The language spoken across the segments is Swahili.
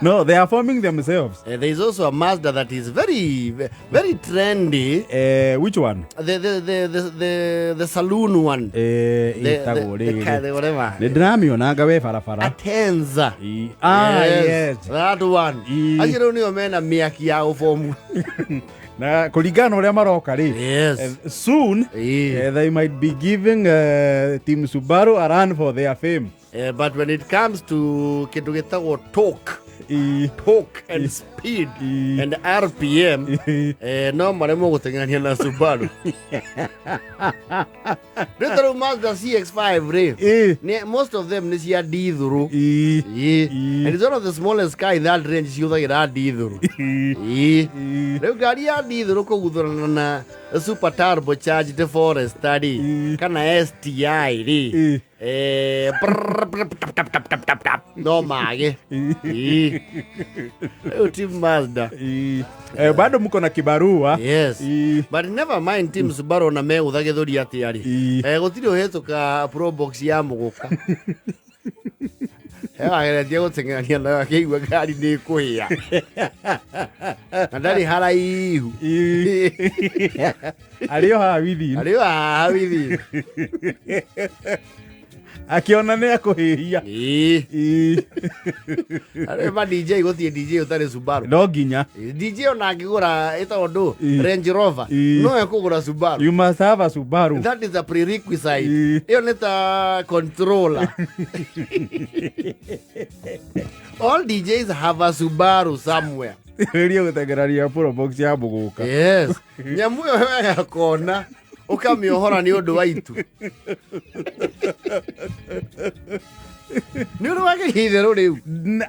No, they are forming themselves. There is also a Mazda that is very trendy. Which one? The saloon one. The whatever. The Dramionanga we farafara. Atenza. Yes. That one. Ajiro ni omena miaki ya ufomu. Na kuligana uria maroka ri. Yes. Soon they might be giving Team Subaru a run for their fame. But when it comes to kitu gitagwo torque and speed and RPM, no maremo guteng'erania na Subaru. Retro Mazda CX-5 re. Most of them is ya dithuru. And it's one of the smallest car in that range yuthagira dithuru. Reu gari ya dithuru kuguthurana na super turbo charged Forest study kana STI ri. No mage. Team Mazda. Bado mko na kibarua. Yes. But never mind Team Subaru na megutha githuri atiari. Gutiri uhetuka Probox ya muguka. Ageretie guteng'erania na keigua gari ni kuhia. Ndari haraihu. Alio ha within. Akiona ni akuhihia. Areba DJ guthie DJ utari Subaru. No ginya. DJ ona angigura ito Range Rover. No ekugura Subaru. You must have a Subaru. That is a prerequisite. Iyo neta controller. All DJs have a Subaru somewhere. Rio guteng'erania Probox ya muguka. Yes. Nyamu yo ya kona. Ukamiohora ni undu waitu.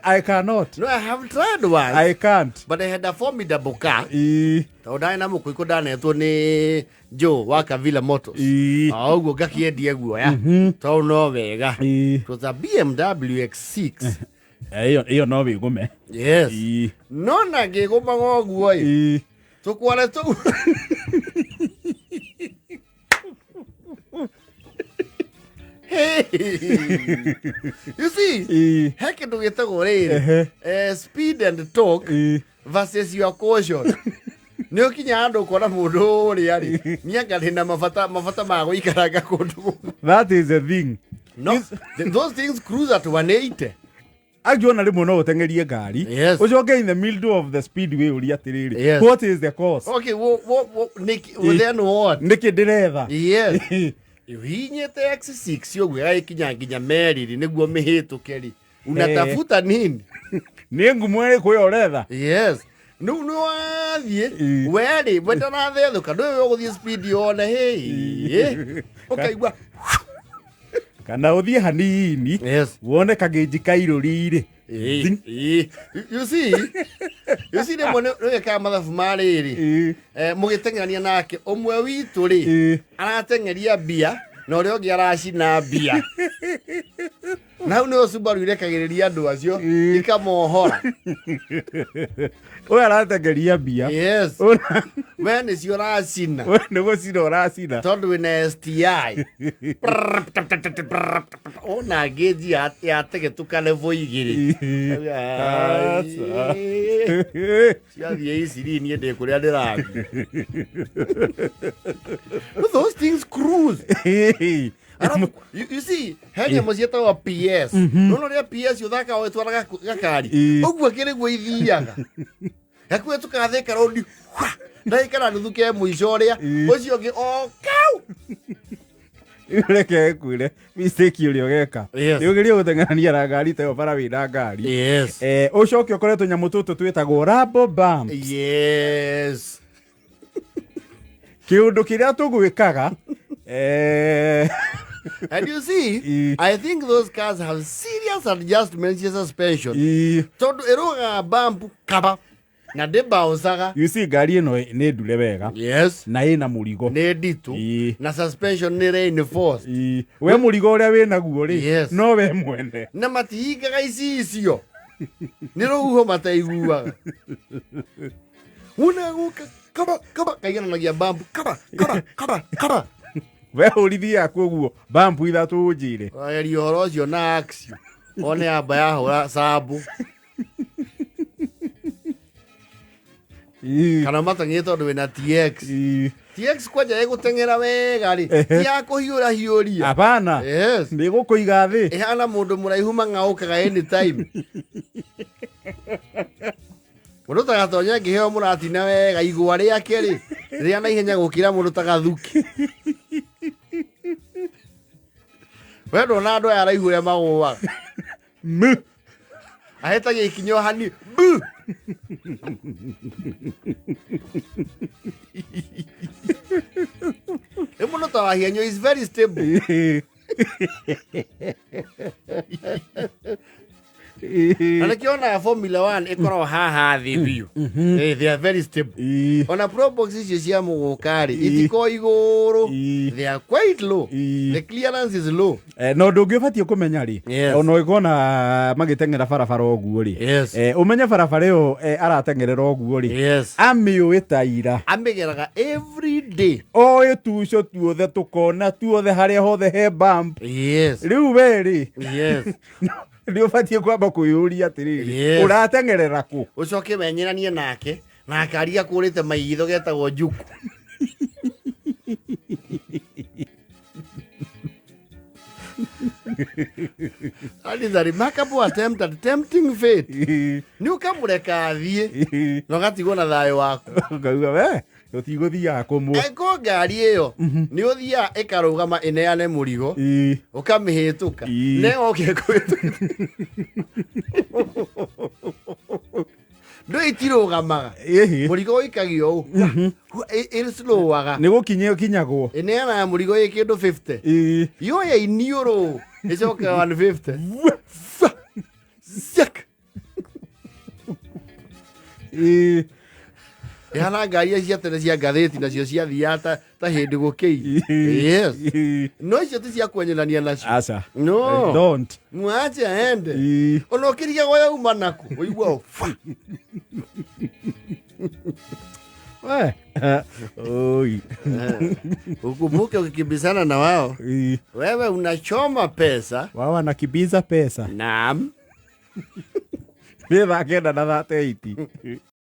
I cannot. No, I have tried one. I can't. But I had a formidable car. Tondai na mukuiko danetwo ni Joe wa Kavila Motors. Augo gakiendie guoya. Tondũ no wega. It was a BMW X6. Iyo no wigume. Yes. No na ngiguma goguo ĩ. Tukware tu. Hey. You see, heke ndo gitagwo riri. Speed and torque versus your caution. Ni ukinya andu ukona mundu uri ari mianga rina mafata ma guikaranga kundu. That is a thing. No, those things cruise at 180. Agiona rimwe no uteng'erie ngari. Ucoke in the middle of the speedway uri atiriri. What is the cause? Okay, then what? Niki ndiretha. Yes. Uhinyete X6 yo gwikinya nginya meriri niguo mihituke ri. Unatafuta nini? Ni ngumu ri kuyo retha. Yes. No wathie. Weri bweta na thethuka ndu yo guthie speed yone hey. Okay, gwa. Kana uthie hanini. Yes. Wone kagiji kairuri. You see the one no ka mathabu mariri. Mugiteng'erania nake omwe witu ri arateng'eria bia na uria ungi aracina bia. Nau no Subaru irekagiriria andu acio ikamohora. Oya arateng'eria bia. Yes. We ni cio racina. We ni gucina uracina. Tondu wina STI. Ona geji ya tegetukane vo igiri. Ciathie iciri nie ndi kuria ndirathi. Those things cruise. You see, henge mucieta wa PS. No ria PS uthaka o twaraga gakari. Oguo kiriguo ithiaga. Yakwe tukatheka rodi. Ndaikara nuthuke muico ria. Ucio ngi o kau. Ureke kwire mistake uri ogeka. Niugirie guteng'erania na ngari tayo bara wina ngari. Yes. Ucoke ukoretwo nyamu tutu twitagwo rubber bumps. Yes. Kiundu kiria tugwikaga and you see, I think those cars have serious adjustments in suspension. Tondu eroga bump kaba na deba usaga. You see, gari ino ni ndure wega. Yes. Na ina murigo. Ni ditu. Na suspension ni reinforced. We murigo uria wina guo ri. No we mwene. Na matihigaga icio. Ni ruho mataiguaga. Una guka kaba kaiganagia bump kaba. We urithi yaku guo bump ithatu unjire. Eri horo cio na action. One amba ya hora sabu. kana matang'ie tondu wina TX TX kwanja eguteng'era wega ri ti ya kuhiura hiuria hapana yes ni gukuiga thi ihana mundu muraihu mang'aukaga anytime mundu tagatonya ngiheo muratina wega igwa riake ri ria na ihenya gukira mundu tagathuki wendo na andu aya araihu ria magũaga ahetagia ikinyo hani mundu ta wahienyo is very stable na kiona Formula 1 ikoro haha thi biu they are very stable ona Probox icio cia mugukari itiko iguru they are quite low the clearance is low no ndungibatie kumenya ri ona igona magiteng'era barabara oguo ri umenye barabara iyo arateng'erera oguo ri amiu itaira amigeraga every day o ituco tuothe tukona tuothe haria hothe he bump riu weri ndio fatie kwamba kuyuria atiriri urateng'erera ku ucoke menyeranie nake aria kurite maitho getagwo njuku that is a remarkable attempt at tempting fate ni ukamureka athie no gatigwo na thayo waku ngauga we utiguthiaga kumu eko ngari iyo ni uthia ikarugama ineane murigo ukamihituka ne oke ndo itirugamaga murigo ikagio u slowaga ni gukinyio kinyagwo ineana murigo ikindu 50 yo ya inioro icoke 150 sak yana ngari cia tene cia ngathĩti nacio cia thiata ta hindi gukei yes no icio ti cia kwenyenania nacio asa no don't mwache ende ona ukiriga goya uma naku uigua oi ukumbuke ukikimbizana na wao wewe unachoma pesa wao wanakibiza pesa naam Mira kenda na 38